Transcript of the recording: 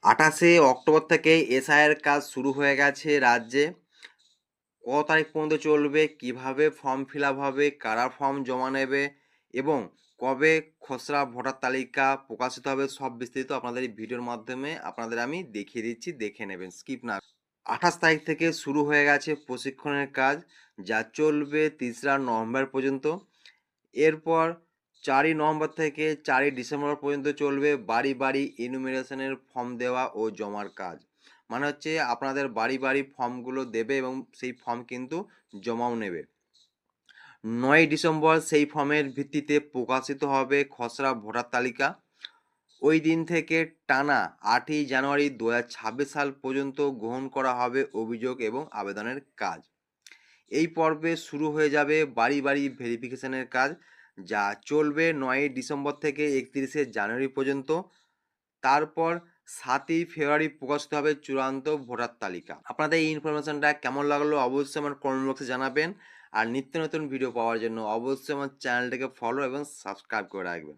28 October থেকে এসআইয়ের কাজ শুরু হয়ে গেছে রাজ্যে। কত তারিখ পর্যন্ত চলবে, কিভাবে ফর্ম ফিল আপ হবে, কারা ফর্ম জমা নেবে এবং কবে খসড়া ভোটার তালিকা প্রকাশিত হবে, সব বিস্তারিত আপনাদের এই ভিডিওর মাধ্যমে আপনাদের আমি দেখিয়ে দিচ্ছি, দেখে নেবেন স্কিপ না। 28 তারিখ থেকে শুরু হয়ে গেছে প্রশিক্ষণের কাজ, যা চলবে 3রা নভেম্বর পর্যন্ত। এরপর 4ই নভেম্বর থেকে 4ই ডিসেম্বর পর্যন্ত চলবে বাড়ি বাড়ি ইনুমিনেশনের ফর্ম দেওয়া ও জমার কাজ। মানে হচ্ছে আপনাদের বাড়ি বাড়ি ফর্মগুলো দেবে এবং সেই ফর্ম কিন্তু জমাও নেবে। 9ই ডিসেম্বর সেই ফর্মের ভিত্তিতে প্রকাশিত হবে খসড়া ভোটার তালিকা। ওই দিন থেকে টানা 8ই জানুয়ারি 2026 সাল পর্যন্ত গ্রহণ করা হবে অভিযোগ এবং আবেদনের কাজ। এই পর্বে শুরু হয়ে যাবে বাড়ি বাড়ি ভেরিফিকেশনের কাজ, যা চলবে 9ই ডিসেম্বর থেকে 31শে জানুয়ারি পর্যন্ত। তারপর 7ই ফেব্রুয়ারি প্রকাশিত হবে চূড়ান্ত ভোটার তালিকা। আপনাদের এই ইনফরমেশনটা কেমন লাগলো অবশ্যই আমার কমেন্ট বক্সে জানাবেন। আর নিত্য নতুন ভিডিও পাওয়ার জন্য অবশ্যই আমার চ্যানেলটাকে ফলো এবং সাবস্ক্রাইব করে রাখবেন।